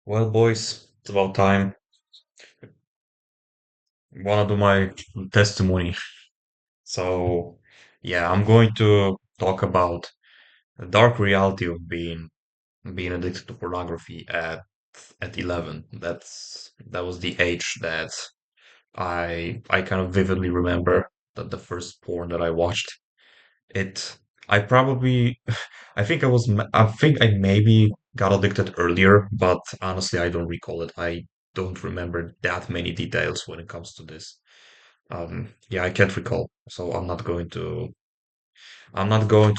Well, boys, it's about time. Wanna do my testimony. So, yeah, I'm going to talk about the dark reality of being addicted to pornography at 11. That was the age that I kind of vividly remember that the first porn that I watched. It I probably I think I maybe got addicted earlier, but honestly I don't recall it. I don't remember that many details when it comes to this. Yeah, I can't recall, so I'm not going to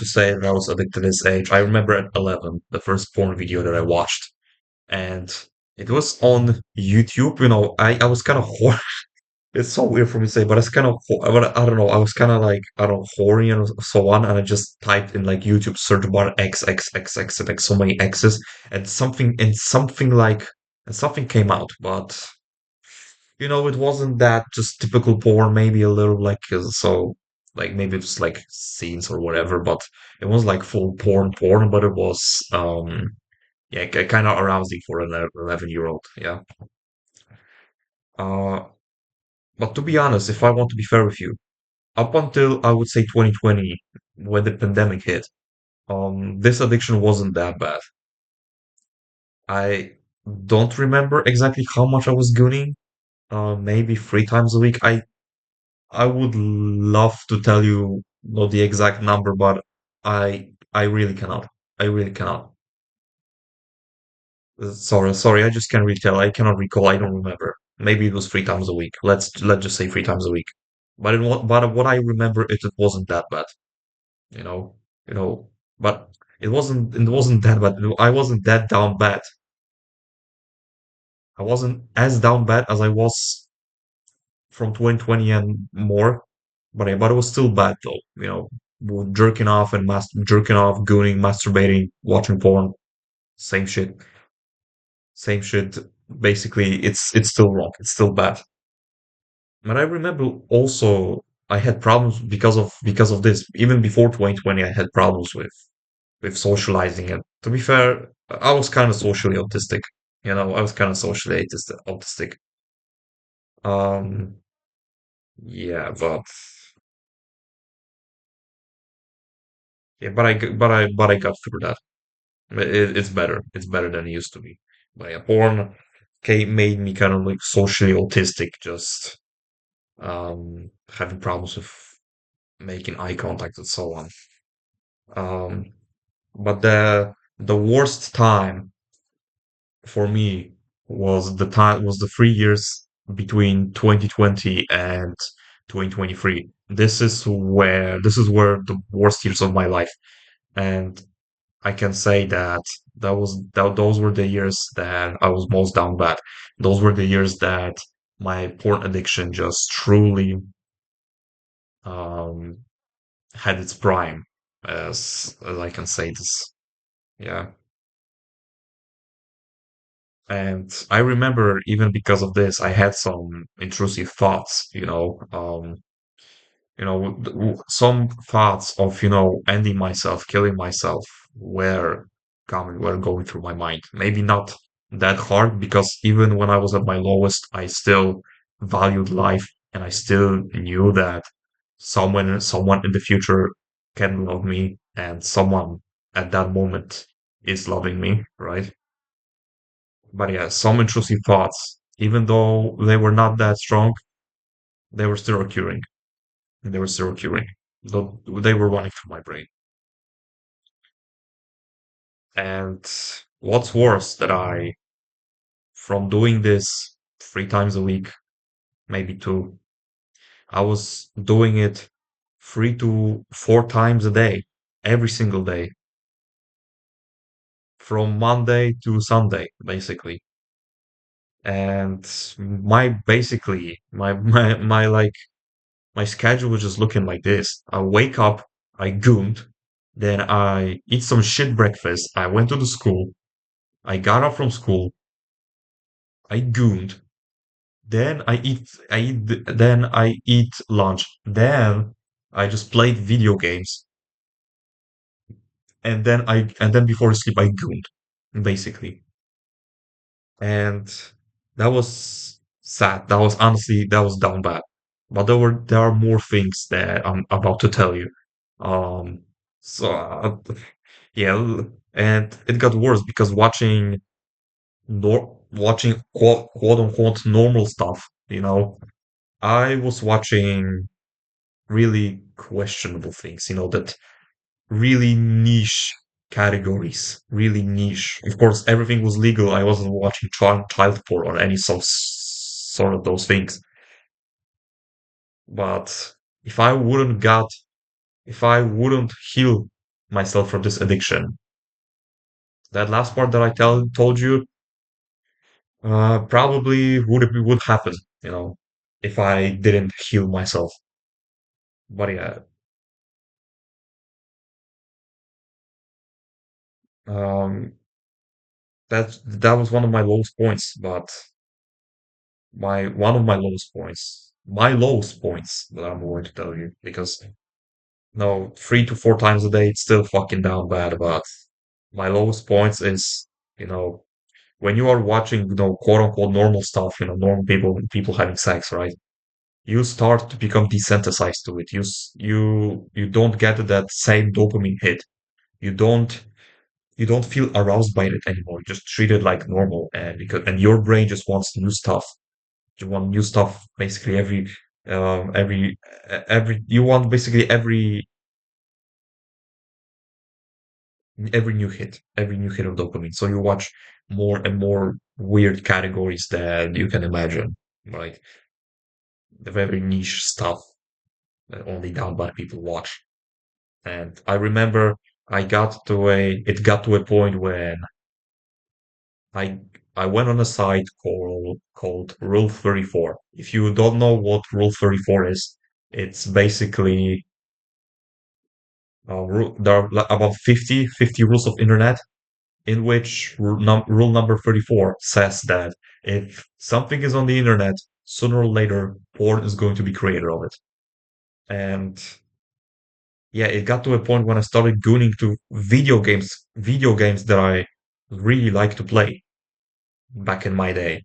say that I was addicted at this age. I remember at 11, the first porn video that I watched, and it was on YouTube. I was kind of it's so weird for me to say, but it's kind of, but I don't know. I was kind of like, I don't know, horny and so on, and I just typed in like YouTube search bar X X X X and like so many X's, and something came out, but it wasn't that just typical porn. Maybe a little like like maybe it's like scenes or whatever, but it was like full porn, but it was yeah, kind of arousing for an 11-year-old. Yeah. Uh, but to be honest, if I want to be fair with you. Up until I would say 2020, when the pandemic hit, this addiction wasn't that bad. I don't remember exactly how much I was gooning. Maybe 3 times a week. I would love to tell you not the exact number, but I really cannot. I really cannot. Sorry, I just can't really tell. I cannot recall. I don't remember. Maybe it was 3 times a week. Let's just say 3 times a week. But what I remember, it wasn't that bad. you know, you know, but it wasn't that bad. I wasn't that down bad. I wasn't as down bad as I was from 2020 and more, but it was still bad though. Jerking off, gooning, masturbating, watching porn, same shit, same shit. Basically, it's still wrong. It's still bad. But I remember also I had problems because of this. Even before 2020, I had problems with socializing. And to be fair, I was kind of socially autistic. I was kind of socially autistic. Um, yeah, but I got through that. It's better. It's better than it used to be. But yeah, porn made me kind of like socially autistic, just having problems with making eye contact and so on. Um, but the worst time for me was the 3 years between 2020 and 2023. This is where the worst years of my life, and I can say those were the years that I was most down bad. Those were the years that my porn addiction just truly um had its prime, as I can say this. Yeah. And I remember even because of this, I had some intrusive thoughts, some thoughts of, ending myself, killing myself were going through my mind. Maybe not that hard because even when I was at my lowest, I still valued life and I still knew that someone in the future can love me and someone at that moment is loving me, right? But yeah, some intrusive thoughts, even though they were not that strong, they were still occurring. They were still occurring. Though they were running through my brain. And what's worse, that from doing this 3 times a week, maybe two, I was doing it 3 to 4 times a day, every single day, from Monday to Sunday, basically. And my schedule was just looking like this. I wake up, I gooned, then I eat some shit breakfast. I went to the school. I got up from school. I gooned. Then I eat lunch. Then I just played video games. And then before sleep I gooned, basically. and that was sad. That was honestly that was down bad. But there are more things that I'm about to tell you. Um, so yeah, and it got worse because watching quote unquote normal stuff, I was watching really questionable things, that really niche categories, really niche. Of course, everything was legal. I wasn't watching child porn or any sort of those things. But if I wouldn't got, if I wouldn't heal myself from this addiction, that last part that I told you, probably would happen, if I didn't heal myself. But yeah, um, that was one of my lowest points. But my one of my lowest points that I'm going to tell you, because no, 3 to 4 times a day it's still fucking down bad. But my lowest points is, you know when you are watching, quote unquote normal stuff, normal people having sex, right? You start to become desensitized to it. You don't get that same dopamine hit. You don't you don't feel aroused by it anymore. You just treat it like normal, and your brain just wants new stuff. You want new stuff basically every you want basically every new hit of dopamine. So you watch more and more weird categories than you can imagine, like the very niche stuff that only down bad people watch. And I remember it got to a point when I I went on a site called Rule 34. If you don't know what Rule 34 is, it's basically there are about 50 rules of internet, in which rule number 34 says that if something is on the internet, sooner or later, porn is going to be created of it. And yeah, it got to a point when I started gooning to video games that I really like to play back in my day.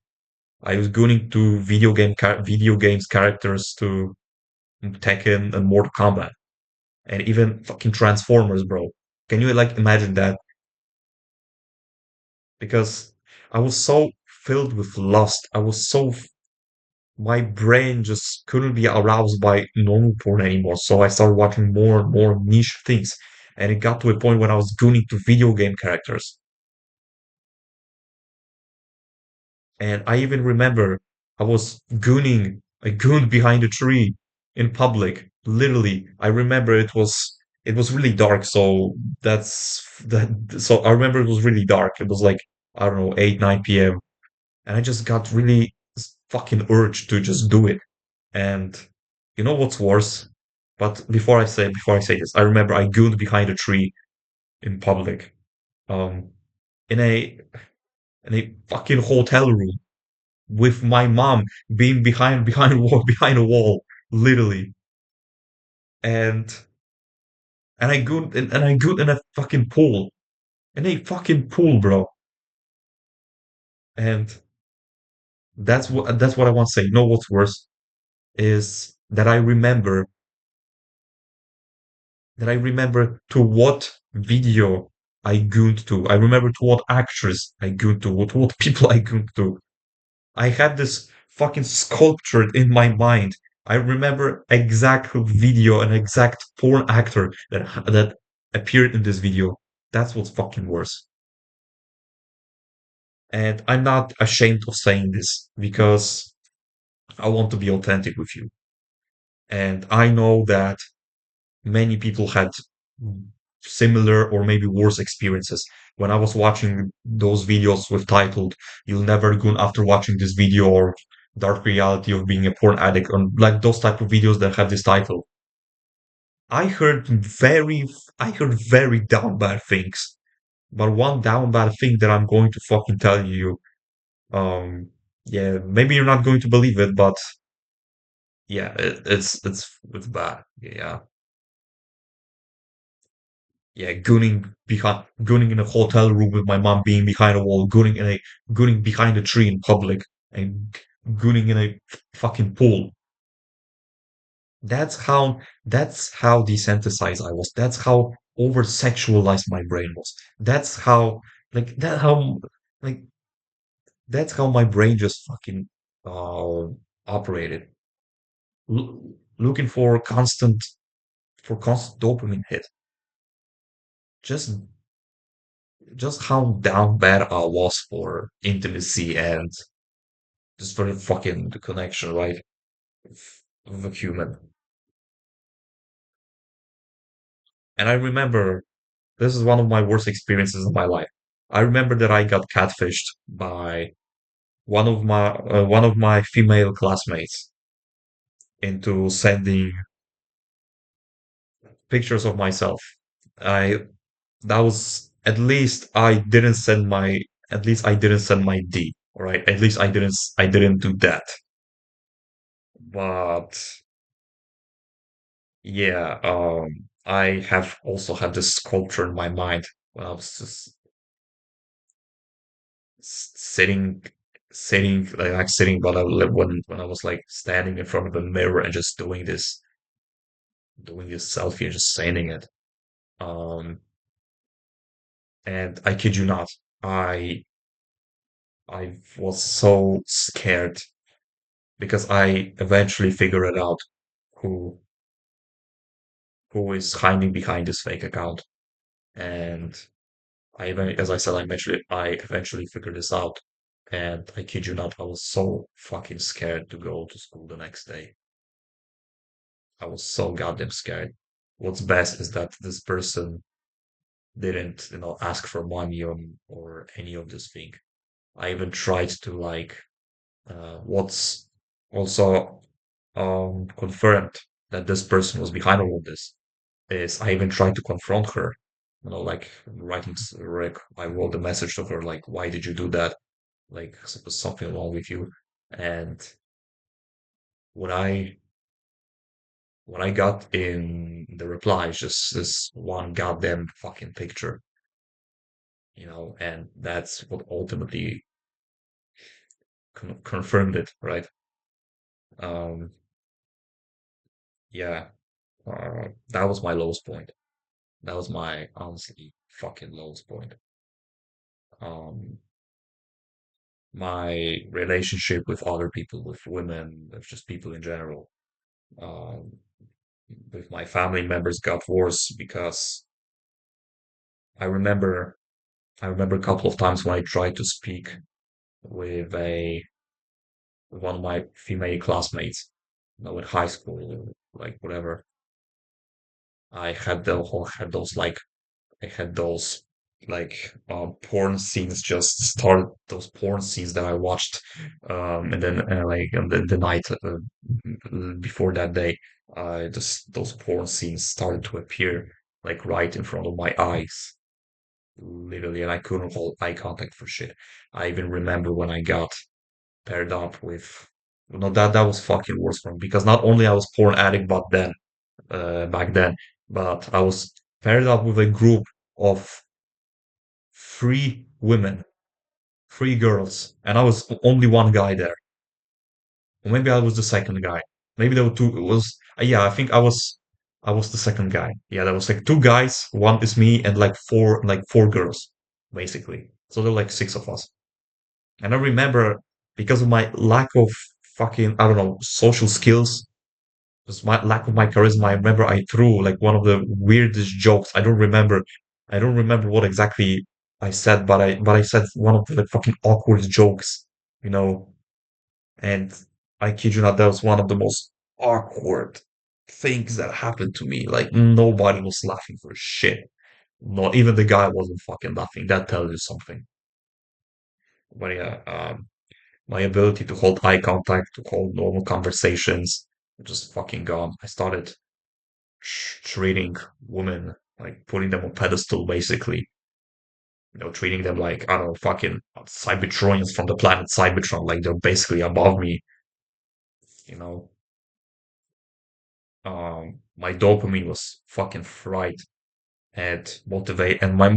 I was gooning to video games characters to Tekken and Mortal Kombat, and even fucking Transformers, bro. Can you like imagine that? Because I was so filled with lust. My brain just couldn't be aroused by normal porn anymore. So I started watching more and more niche things. And it got to a point when I was gooning to video game characters. And I even remember I gooned behind a tree in public. Literally, I remember it was really dark. So I remember it was really dark. It was like, I don't know, 8, 9 p.m. And I just got really fucking urge to just do it. And you know what's worse? But before I say this, I remember I gooned behind a tree in public, um, in a fucking hotel room with my mom being behind behind a wall, literally. And and I gooned in a fucking pool, bro. And that's what I want to say. You know what's worse is that I remember to what video I gooned to. I remember to what actress I gooned to what people I gooned to. I had this fucking sculptured in my mind. I remember exact video and exact porn actor that appeared in this video. That's what's fucking worse. And I'm not ashamed of saying this because I want to be authentic with you. And I know that many people had similar or maybe worse experiences. When I was watching those videos with titled "You'll Never Goon After Watching This Video" or "Dark Reality of Being a Porn Addict," on like those type of videos that have this title, I heard very down bad things. But one down bad thing that I'm going to fucking tell you, yeah, maybe you're not going to believe it, but yeah, it's bad. Yeah. Yeah, gooning in a hotel room with my mom, being behind a wall, gooning behind a tree in public, and gooning in a fucking pool. That's how desensitized I was. That's how over sexualized my brain was. That's how like that how like that's how my brain just fucking uh operated. Looking for constant dopamine hit. Just just how down bad I was for intimacy and just for the fucking the connection, right? Of a human. And I remember this is one of my worst experiences in my life. I remember that I got catfished by one of my female classmates into sending pictures of myself. I that was at least I didn't send my D, all right? At least I didn't do that. But yeah, I have also had this sculpture in my mind when I was just sitting, sitting, but when I was like standing in front of a mirror and just doing this selfie and just sending it. Um, and I kid you not, I I was so scared because I eventually figured it out who who is hiding behind this fake account. And as I said, I eventually figured this out. And I kid you not, I was so fucking scared to go to school the next day. I was so goddamn scared. What's best is that this person didn't, ask for money or any of this thing. I even tried to what's also confirmed that this person was behind all of this is I even tried to confront her, like I wrote a message to her like, why did you do that? Like, was something wrong with you? And when I when I got in the replies, just this one goddamn fucking picture, and that's what ultimately confirmed it, right? Um, yeah, that was my lowest point. That was my honestly fucking lowest point. Um, my relationship with other people, with women, with just people in general, um, with my family members got worse because I remember I remember a couple of times when I tried to speak with a with one of my female classmates, in high school, like whatever. I had those porn scenes just started those porn scenes that I watched and then the night before that day just those porn scenes started to appear like right in front of my eyes literally, and I couldn't hold eye contact for shit. I even remember when I got paired up with no, that was fucking worse for me because not only I was porn addict back then, but I was paired up with a group of three women, three girls, and I was only one guy there. Or maybe I was the second guy. Maybe there were two. It was yeah. I think I was the second guy. Yeah, there was like two guys. One is me, and like four girls, basically. So there were like six of us. And I remember because of my lack of fucking I don't know social skills, just my lack of my charisma. I remember I threw like one of the weirdest jokes. I don't remember what exactly I said, but I said one of the like, fucking awkward jokes, you know. And I kid you not, that was one of the most awkward things that happened to me. Like nobody was laughing for shit. Not even the guy wasn't fucking laughing. That tells you something. But yeah, my ability to hold eye contact, to hold normal conversations, just fucking gone. I started treating women, like putting them on pedestal, basically. Treating them like, I don't know, fucking Cybertronians from the planet Cybertron, like they're basically above me, you know. My dopamine was fucking fried. and motivate, and my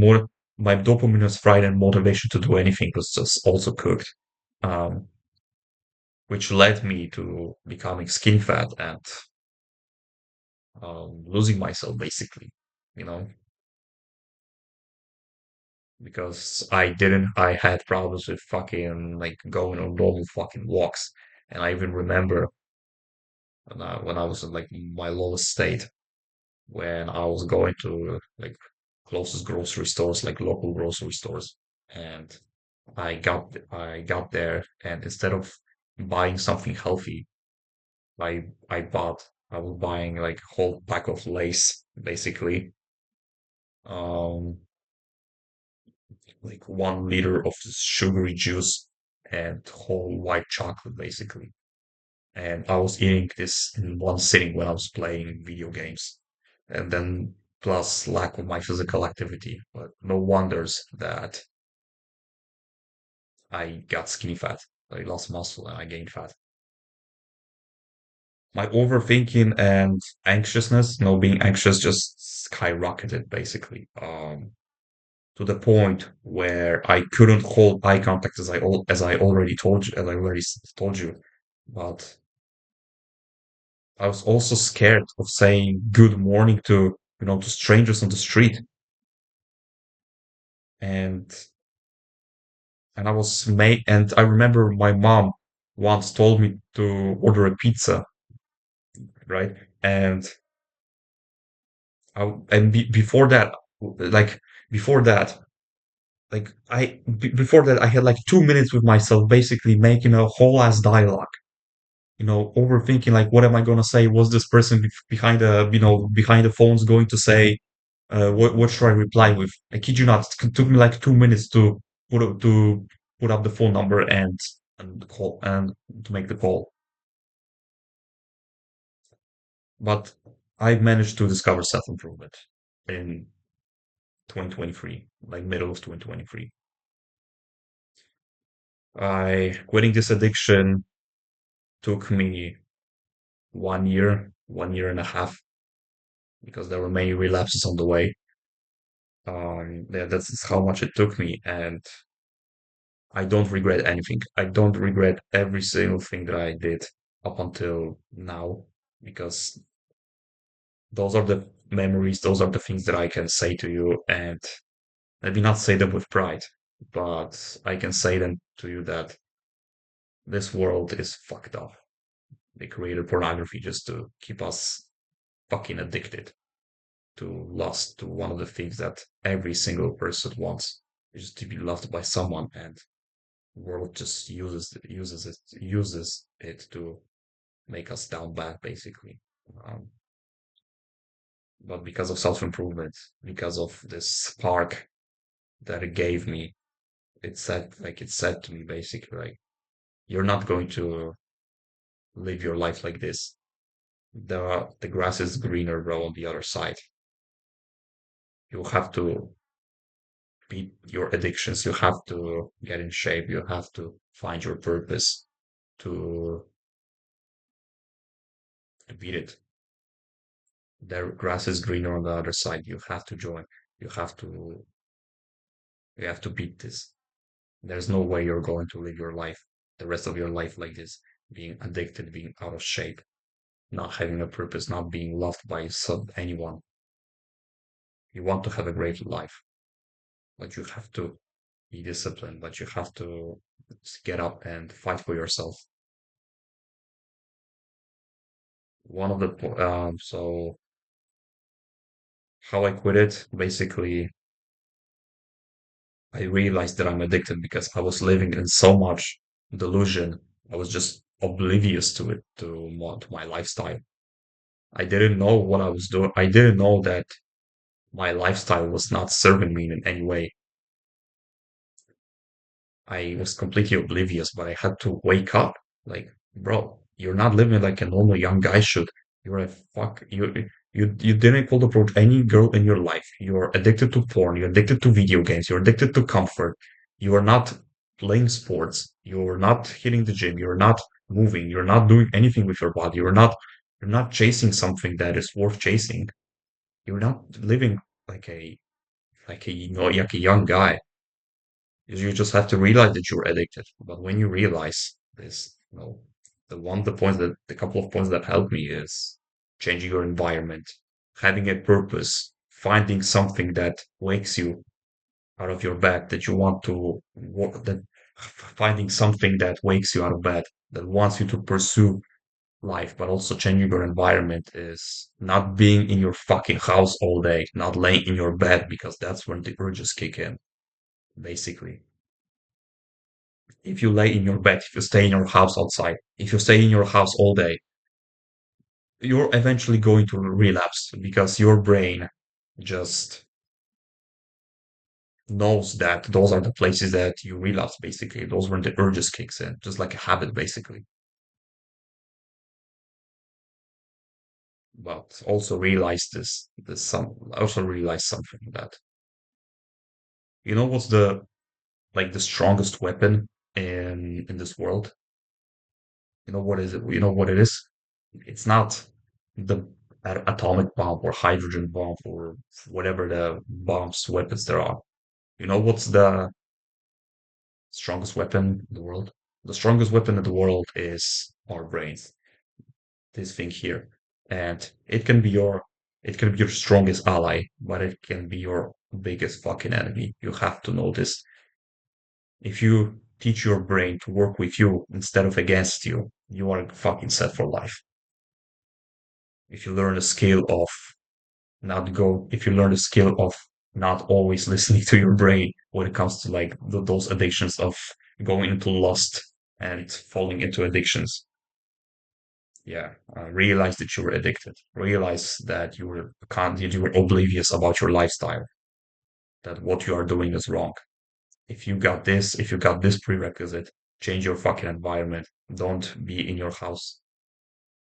dopamine was fried, and motivation to do anything was just also cooked, um, which led me to becoming skin fat and losing myself basically, you know, because I had problems with fucking like going on normal fucking walks. And I even remember when I was in like my lowest state, when I was going to like closest grocery stores, like local grocery stores, and I got there, and instead of buying something healthy, I was buying like a whole pack of Lace, basically, um, like 1 liter of sugary juice and whole white chocolate, basically. And I was eating this in one sitting when I was playing video games, and then plus lack of my physical activity. But no wonders that I got skinny fat. I lost muscle and I gained fat. My overthinking and anxiousness, being anxious just skyrocketed basically. To the point where I couldn't hold eye contact as I already told you, told you. But I was also scared of saying good morning to, to strangers on the street. And and I remember my mom once told me to order a pizza, right? And before that, like before that, before that, I had like 2 minutes with myself, basically making a whole ass dialogue, overthinking like, what am I gonna say? Was this person behind behind the phone's going to say? What should I reply with? I kid you not, it took me like 2 minutes to put up the phone number and call and to make the call. But I managed to discover self improvement in 2023, like middle of 2023. I quitting this addiction took me 1 year, 1 year and a half, because there were many relapses on the way. That's how much it took me, and I don't regret anything. I don't regret every single thing that I did up until now, because those are the memories, those are the things that I can say to you, and maybe not say them with pride, but I can say them to you that this world is fucked up. They created pornography just to keep us fucking addicted to lust, to one of the things that every single person wants, is to be loved by someone, and the world just uses it to make us down bad, basically. Um, but because of self improvement, because of this spark that it gave me, it said to me basically like, you're not going to live your life like this. The grass is greener, bro, on the other side. You have to beat your addictions. You have to get in shape. You have to find your purpose to beat it. The grass is greener on the other side. You have to join. You have to you have to beat this. There's no way you're going to live your life, the rest of your life like this, being addicted, being out of shape, not having a purpose, not being loved by anyone. You want to have a great life, but you have to be disciplined, but you have to get up and fight for yourself. One of the so how I quit it, basically, I realized that I'm addicted because I was living in so much delusion. I was just oblivious to it, to my lifestyle. I didn't know what I was doing. I didn't know that my lifestyle was not serving me in any way. I was completely oblivious, but I had to wake up. Like, bro, you're not living like a normal young guy should. You're a fuck. You didn't cold approach any girl in your life. You're addicted to porn. You're addicted to video games. You're addicted to comfort. You are not playing sports. You're not hitting the gym. You're not moving. You're not doing anything with your body. You're not chasing something that is worth chasing. You're not living. like a like a young guy. You just have to realize that you're addicted. But when you realize this, the points that the couple of points that helped me is changing your environment, having a purpose, finding something that wakes you out of your bed that you want to work, that finding something that wakes you out of bed, that wants you to pursue life, but also changing your environment is not being in your fucking house all day, not laying in your bed because that's when the urges kick in, basically. If you lay in your bed, if you stay in your house outside, if you stay in your house all day, you're eventually going to relapse because your brain just knows that those are the places that you relapse, basically. Those when the urges kicks in, just like a habit, basically. But also realize also realize something that, what's the strongest weapon in this world? You know what is it? You know what it is? It's not the atomic bomb or hydrogen bomb or whatever the bombs weapons there are. You know what's the strongest weapon in the world? The strongest weapon in the world is our brains. This thing here, and it can be your strongest ally, but it can be your biggest fucking enemy. You have to know this. If you teach your brain to work with you instead of against you, you are fucking set for life. If you learn the skill of if you learn the skill of not always listening to your brain when it comes to like those addictions of going into lust and falling into addictions. Yeah, realize that you were addicted. Realize that you were oblivious about your lifestyle. That what you are doing is wrong. If you got this prerequisite, change your fucking environment. Don't be in your house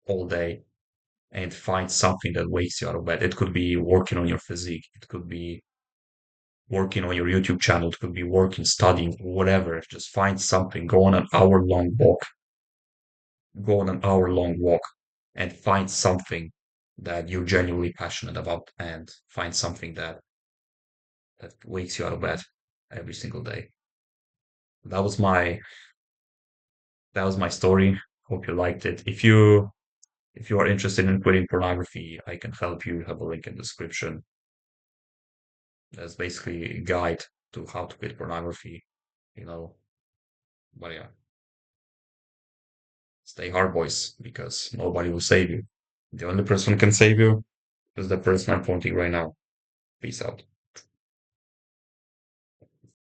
all day and find something that wakes you out of bed. It could be working on your physique. It could be working on your YouTube channel. It could be working, studying, whatever. Just find something. Go on an hour long walk and find something that you're genuinely passionate about and find something that wakes you out of bed every single day. That was my that was my story. Hope you liked it. If you are interested in quitting pornography, I can help you. Have a link in the description. That's basically a guide to how to quit pornography, you know. But yeah, stay hard, boys, because nobody will save you. The only person who can save you is the person I'm pointing right now. Peace out.